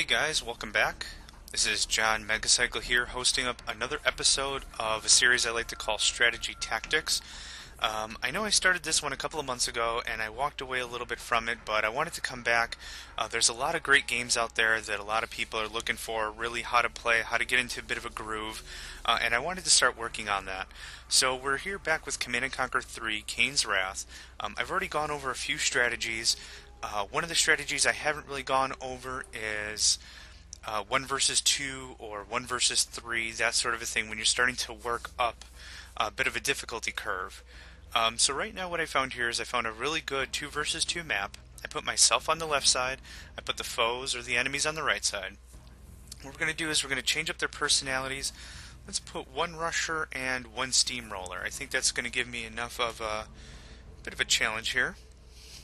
Hey guys, welcome back. This is John Megacycle here, hosting up another episode of a series I like to call Strategy Tactics. I know I started this one a couple of months ago and I walked away a little bit from it, but I wanted to come back. There's a lot of great games out there that a lot of people are looking for, really how to play, how to get into a bit of a groove, and I wanted to start working on that. So we're here back with Command & Conquer 3, Kane's Wrath. I've already gone over a few strategies. One of the strategies I haven't really gone over is 1 versus 2 or 1 versus 3, that sort of a thing, when you're starting to work up a bit of a difficulty curve. So right now what I found here is I found a really good 2 versus 2 map. I put myself on the left side, I put the foes or the enemies on the right side. What we're going to do is we're going to change up their personalities. Let's put 1 rusher and 1 steamroller. I think that's going to give me enough of a bit of a challenge here.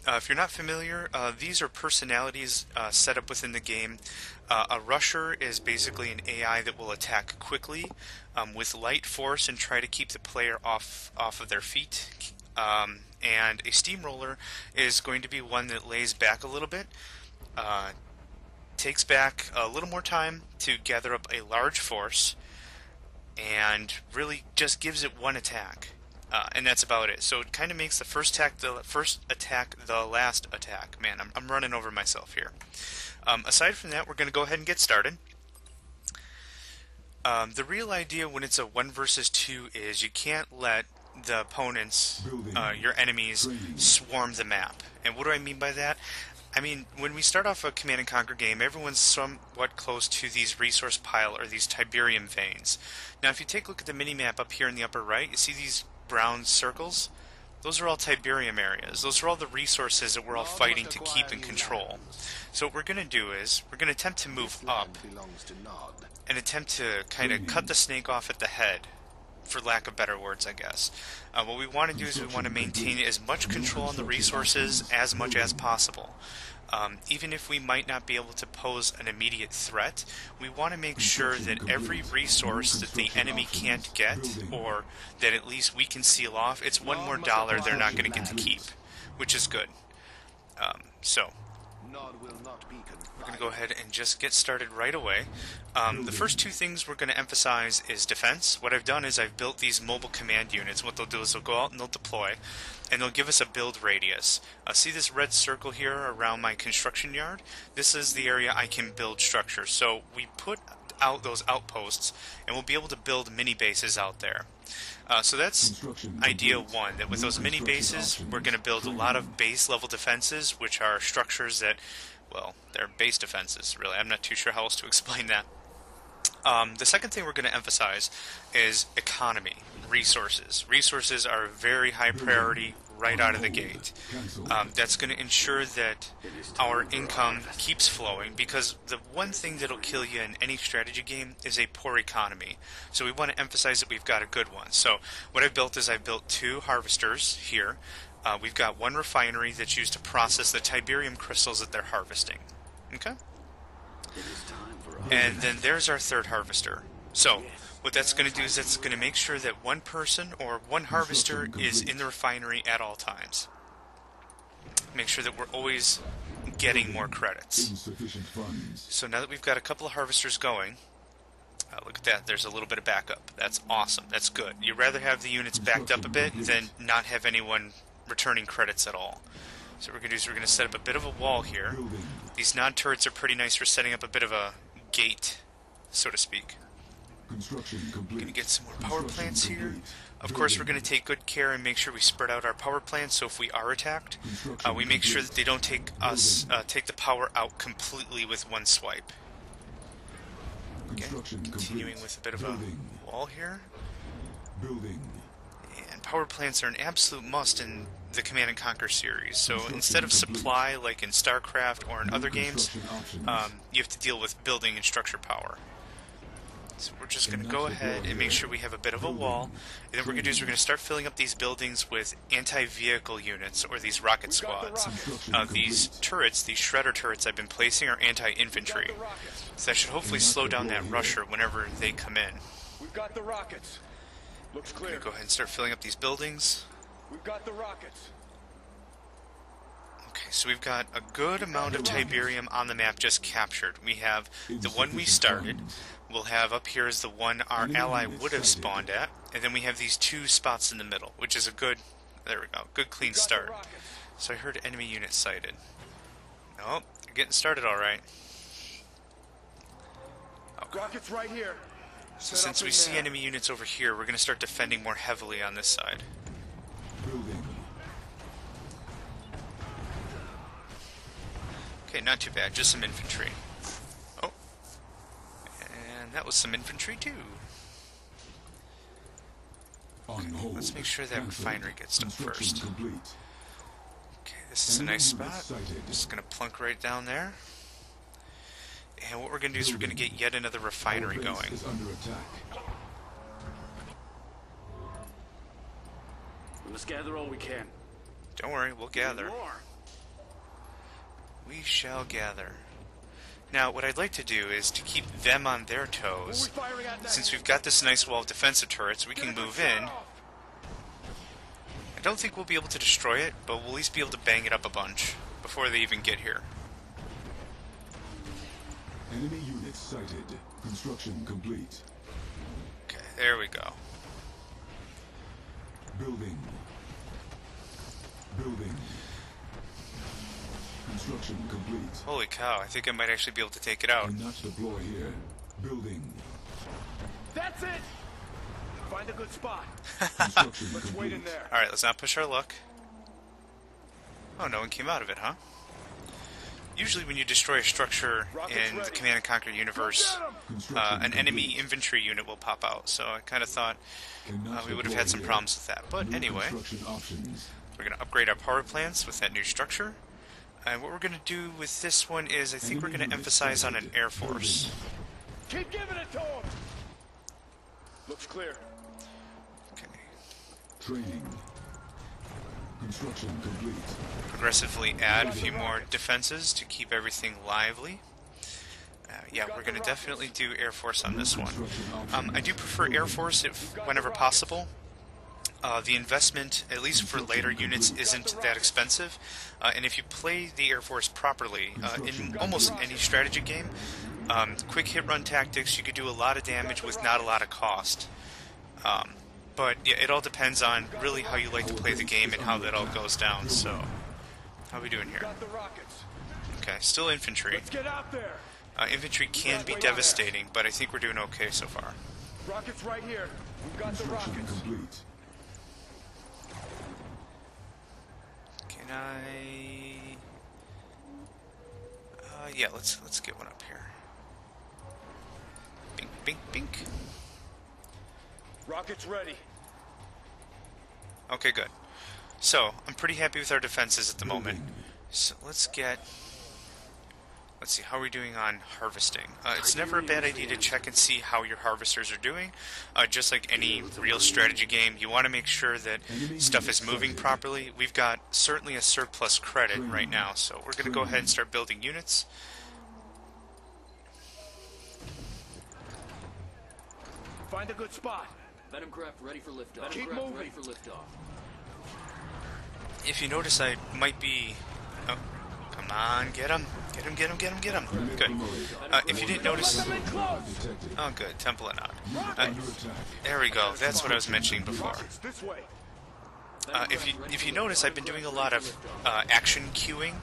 If you're not familiar, these are personalities set up within the game. A rusher is basically an AI that will attack quickly with light force and try to keep the player off of their feet. And a steamroller is going to be one that lays back a little bit, takes back a little more time to gather up a large force, and really just gives it 1 attack. And that's about it. So it kind of makes the first attack the last attack. Man, I'm running over myself here. Aside from that, we're going to go ahead and get started. The real idea when it's a 1 versus 2 is you can't let the opponents, your enemies, swarm the map. And what do I mean by that? I mean, when we start off a Command & Conquer game, everyone's somewhat close to these resource pile or these Tiberium veins. Now, if you take a look at the mini-map up here in the upper right, you see these brown circles? Those are all Tiberium areas. Those are all the resources that we're all fighting to keep in control. So what we're going to do is, we're going to attempt to move up and attempt to kind of cut the snake off at the head, for lack of better words, I guess. What we want to do is we want to maintain as much control on the resources as much as possible. Even if we might not be able to pose an immediate threat, we want to make sure that every resource that the enemy can't get, or that at least we can seal off, it's $1 more they're not going to get to keep, which is good. So, we're going to go ahead and just get started right away. The first 2 things we're going to emphasize is defense. What I've done is I've built these mobile command units. What they'll do is they'll go out and they'll deploy, and they'll give us a build radius. See this red circle here around my construction yard? This is the area I can build structures. So we put out those outposts, and we'll be able to build mini bases out there. So that's idea 1, that with those mini bases, we're going to build a lot of base level defenses, which are structures that, well, they're base defenses, really. I'm not too sure how else to explain that. The second thing we're going to emphasize is economy, resources. Resources are a very high priority right out of the gate. That's going to ensure that our income keeps flowing, because the one thing that'll kill you in any strategy game is a poor economy. So we want to emphasize that we've got a good one. So what I've built is I've built 2 harvesters here. We've got 1 refinery that's used to process the Tiberium crystals that they're harvesting. Okay? And then there's our 3rd harvester. So what that's going to do is that's going to make sure that 1 person or 1 harvester is in the refinery at all times. Make sure that we're always getting more credits. So now that we've got a couple of harvesters going, look at that, there's a little bit of backup. That's awesome, that's good. You'd rather have the units backed up a bit than not have anyone returning credits at all. So what we're going to do is we're going to set up a bit of a wall here. These non-turrets are pretty nice for setting up a bit of a gate, so to speak. We're going to get some more power plants here. Of course, we're going to take good care and make sure we spread out our power plants, so if we are attacked, we make sure that they don't take the power out completely with 1 swipe. Okay, continuing with a bit of a wall here. And power plants are an absolute must in the Command & Conquer series. So instead of supply like in StarCraft or in other games, you have to deal with building and structure power. So we're just going to go ahead and make sure we have a bit of a wall, and then what we're going to do is we're going to start filling up these buildings with anti-vehicle units, or these rocket squads. These turrets, these shredder turrets I've been placing, are anti-infantry. So that should hopefully slow down that rusher whenever they come in. We've got the rockets. Looks clear. We're going to go ahead and start filling up these buildings. We've got the rockets. Okay, so we've got a good amount of Tiberium on the map just captured. We have the one we started. We'll have up here is the one our ally would have spawned at. And then we have these two spots in the middle, which is a good, there we go, good clean start. So I heard enemy unit sighted. Nope, they're getting started alright. Okay. Rockets right here. So since we see enemy units over here, we're going to start defending more heavily on this side. Okay, not too bad, just some infantry. Oh, and that was some infantry too. Okay, let's make sure that refinery gets done first. Okay, this is a nice spot. Just going to plunk right down there. And what we're going to do is we're going to get yet another refinery going. We must gather all we can. Don't worry, we'll gather. We shall gather. Now, what I'd like to do is to keep them on their toes. Since we've got this nice wall of defensive turrets, we can move in. I don't think we'll be able to destroy it, but we'll at least be able to bang it up a bunch before they even get here. Enemy units sighted. Construction complete. Okay, there we go. Building. Building. Construction complete. Holy cow, I think I might actually be able to take it out. Cannot deploy here. Building. That's it! Find a good spot. Construction Let's complete. wait in there. Alright, let's not push our luck. Oh, no one came out of it, huh? Usually when you destroy a structure in the Command & Conquer universe, an enemy infantry unit will pop out, so I kind of thought we would have had some problems with that. But anyway, we're going to upgrade our power plants with that new structure. And what we're going to do with this one is I think we're going to emphasize on an air force. Keep giving it to him! Looks clear. Okay. Training. Construction complete. Progressively add a few more defenses to keep everything lively. Yeah, we're going to definitely do Air Force on this one. I do prefer Air Force whenever possible. The investment, at least for later units, isn't that expensive. And if you play the Air Force properly, in almost any strategy game, quick hit-run tactics, you could do a lot of damage with not a lot of cost. But yeah, it all depends on really how you like to play the game and how that all goes down. So, how are we doing here? Okay, still infantry. Let's get out there. Infantry can be devastating, but I think we're doing okay so far. Rockets right here. We've got the rockets. Complete. Can I? Yeah, let's get one up here. Bink, bink, bink. Rockets ready. Okay, good. So, I'm pretty happy with our defenses at the moment. So, let's see, how are we doing on harvesting? It's never a bad idea to check and see how your harvesters are doing. Just like any real strategy game, you want to make sure that stuff is moving properly. We've got certainly a surplus credit right now, so we're going to go ahead and start building units. Find a good spot. Venom craft ready for liftoff. Keep Venom craft moving. ready for liftoff. If you notice, I might be... Oh, come on, get him. Get him, get him, get him, get him. Good. If you didn't notice... Oh, good. Temple and out. There we go. That's what I was mentioning before. This way. If you notice, I've been doing a lot of action queuing.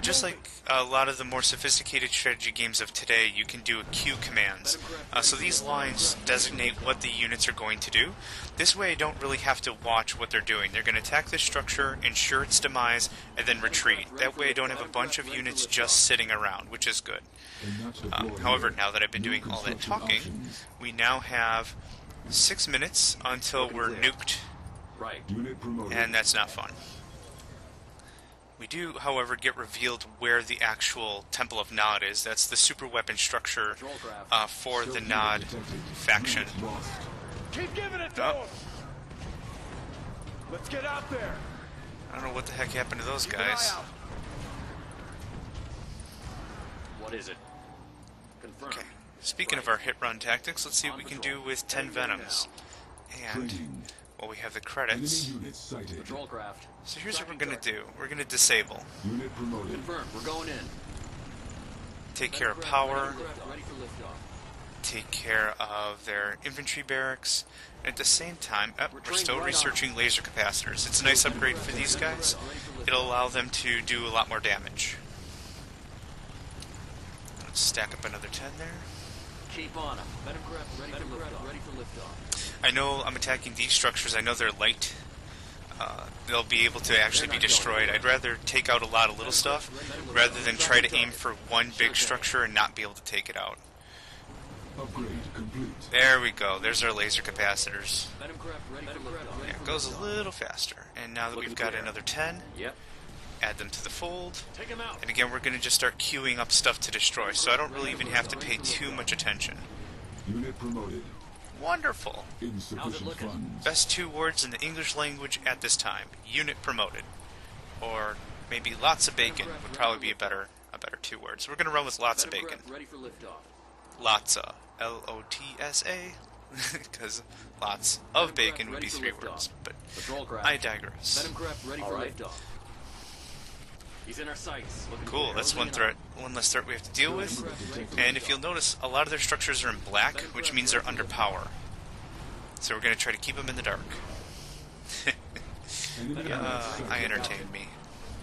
Just like a lot of the more sophisticated strategy games of today, you can do queue commands. So these lines designate what the units are going to do. This way I don't really have to watch what they're doing. They're going to attack this structure, ensure its demise, and then retreat. That way I don't have a bunch of units just sitting around, which is good. However, now that I've been doing all that talking, we now have 6 minutes until we're nuked, and that's not fun. We do, however, get revealed where the actual Temple of Nod is. That's the super weapon structure for the Nod faction. Keep giving it to him. Let's get out there. I don't know what the heck happened to those guys. What is it? Confirmed. Okay. Speaking of our hit-run tactics, let's see what we can do with 10 Venoms. And while we have the Enemy credits. units sighted. Patrol craft. So here's what we're going to do. We're going to disable. Unit promoted. Confirmed. We're going in. Take care of Venom power. craft ready for liftoff. Take care of their infantry barracks. And at the same time, we're still right on. researching laser capacitors. It's a nice upgrade for these guys. It'll allow them to do a lot more damage. Let's stack up another 10 there. Keep on 'em. Venom craft ready for liftoff. I know I'm attacking these structures. I know they're light. They'll be able to actually be destroyed. I'd rather take out a lot of little stuff rather than try to aim for one big structure and not be able to take it out. Upgrade complete. There we go. There's our laser capacitors. Venom craft ready for liftoff. Yeah, it goes a little faster. And now that we've got another 10, Yep. add them to the fold. Take him out. And again, we're going to just start queuing up stuff to destroy, so I don't really even have to pay too much attention. Unit promoted. Wonderful. Insufficient looking? funds. Best 2 words in the English language at this time. Unit promoted. Or maybe lots of bacon would probably be a better 2 words. We're going to run with lots of Venom bacon. craft ready for liftoff. Lotsa. L-O-T-S-A. Because lots of bacon would be 3 words. But Patrol craft. I digress. Venom craft ready for liftoff. He's in our sights. Looking Cool, clear. that's one less threat we have to deal with. And if you'll notice, a lot of their structures are in black, which means they're under power. So we're going to try to keep them in the dark. I entertain me.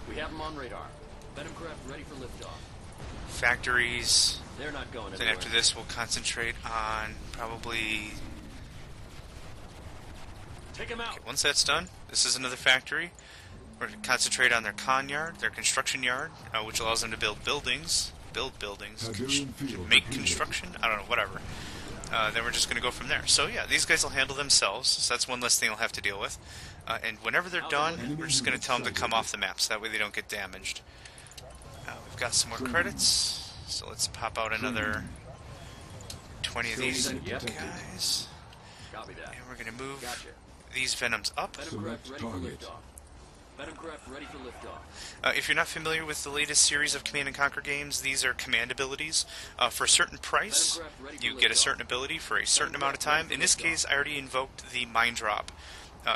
We have him on radar. Venom craft ready for liftoff. Factories. They're not going Then anywhere. after this, we'll concentrate on probably... Take him out. Once that's done, this is another factory. We're going to concentrate on their con yard, their construction yard, which allows them to build buildings. Make construction? I don't know, whatever. Then we're just going to go from there. So yeah, these guys will handle themselves, so that's one less thing I'll have to deal with. And whenever they're done, we're just going to tell them to come off the map, so that way they don't get damaged. We've got some more credits, so let's pop out another 20 of these guys. Copy that. And we're going to move Gotcha. these Venoms up. Venom craft ready for target. liftoff. Venom craft ready for liftoff. If you're not familiar with the latest series of Command & Conquer games, these are command abilities. For a certain price, you get a certain ability for a certain amount of time. In this case, I already invoked the Mine Drop.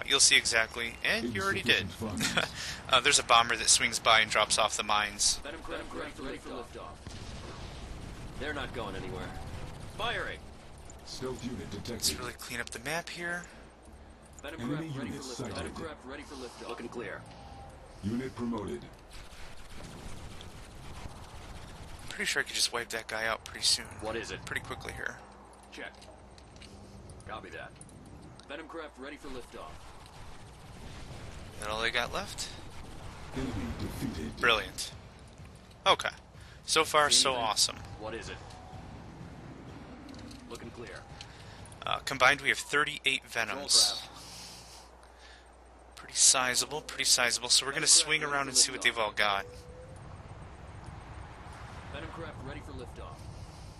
You'll see exactly, and you already did. There's a bomber that swings by and drops off the mines. Venom craft ready for liftoff. They're not going anywhere. Firing. Stealth unit Let's detected. really clean up the map here. Venom Enemy craft ready for units liftoff. sighted. Venom craft ready for liftoff. Looking clear. Unit promoted. I'm pretty sure I could just wipe that guy out pretty soon. What is it? Pretty quickly here. Check. Copy that. Venom craft ready for liftoff. Is that all they got left? Enemy defeated. Brilliant. Okay. So far, so Anything? awesome. What is it? Looking clear. Combined, we have 38 Patrol Venoms. craft. Pretty sizable, pretty sizable. So we're going to swing around and see what they've all got. Venom craft ready for liftoff.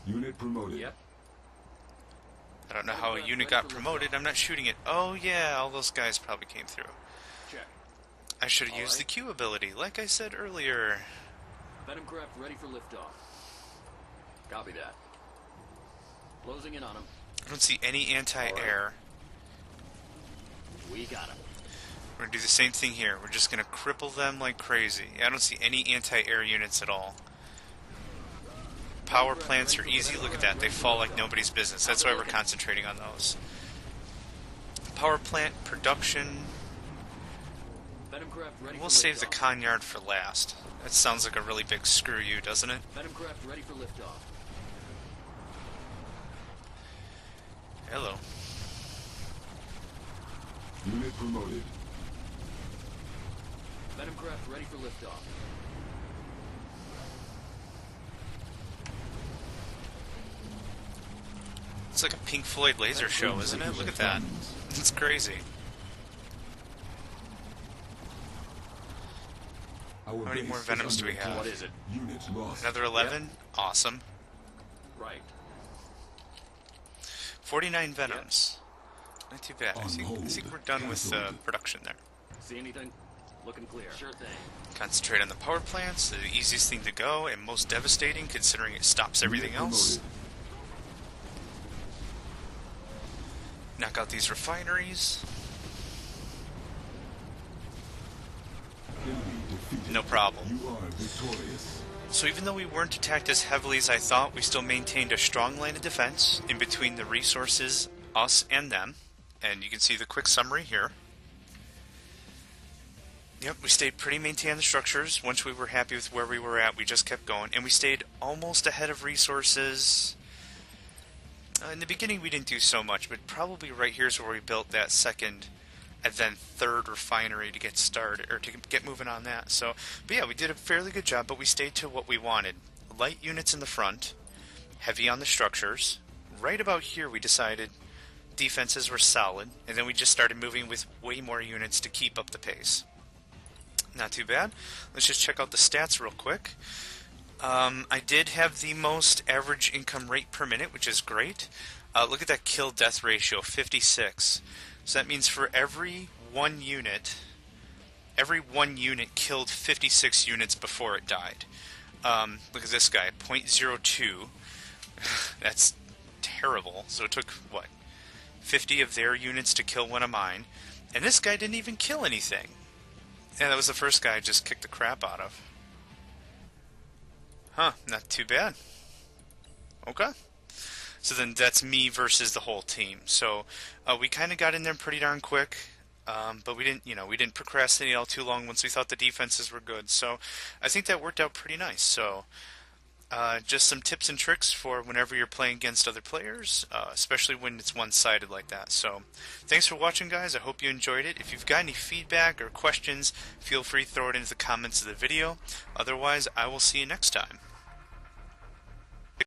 Unit promoted. Yep. I don't know how a unit got promoted. I'm not shooting it. Oh yeah, all those guys probably came through. Check. I should have used the Q ability, like I said earlier. Venom craft ready for liftoff. Copy that. Closing in on him. I don't see any anti-air. We got him. We're going to do the same thing here. We're just going to cripple them like crazy. I don't see any anti-air units at all. Power plants are easy. Look at that. They fall like nobody's business. That's why we're concentrating on those. Power plant production. Venom craft ready We'll for save the liftoff. con yard for last. That sounds like a really big screw you, doesn't it? Venom craft ready for liftoff. Hello. Unit promoted. Venom craft ready for liftoff. It's like a Pink Floyd laser show, isn't it? Look at that. It's crazy. How many more Venoms do we have? What is it? Unit lost. Another 11? Awesome. Right. 49 Venoms. Not too bad. I think we're done with production there. See anything? Looking clear. Sure thing. Concentrate on the power plants, the easiest thing to go, and most devastating considering it stops everything Unit else. promoted. Knock out these refineries. defeated. No problem. You are victorious. So even though we weren't attacked as heavily as I thought, we still maintained a strong line of defense in between the resources, us, and them. And you can see the quick summary here. Yep, we stayed pretty maintained the structures. Once we were happy with where we were at, we just kept going. And we stayed almost ahead of resources. In the beginning we didn't do so much, but probably right here is where we built that second and then third refinery to get started, or to get moving on that. So, but yeah, we did a fairly good job, but we stayed to what we wanted. Light units in the front, heavy on the structures. Right about here we decided defenses were solid, and then we just started moving with way more units to keep up the pace. Not too bad. Let's just check out the stats real quick. I did have the most average income rate per minute, which is great. Look at that kill-death ratio, 56. So that means for every one unit killed 56 units before it died. Look at this guy, 0.02. That's terrible. So it took, what, 50 of their units to kill one of mine. And this guy didn't even kill anything. Yeah, that was the first guy I just kicked the crap out of. Huh, not too bad. Okay. So then that's me versus the whole team. So we kind of got in there pretty darn quick, but we didn't procrastinate all too long once we thought the defenses were good. So I think that worked out pretty nice. So just some tips and tricks for whenever you're playing against other players, especially when it's one-sided like that. So thanks for watching, guys. I hope you enjoyed it. If you've got any feedback or questions, feel free to throw it into the comments of the video. Otherwise, I will see you next time.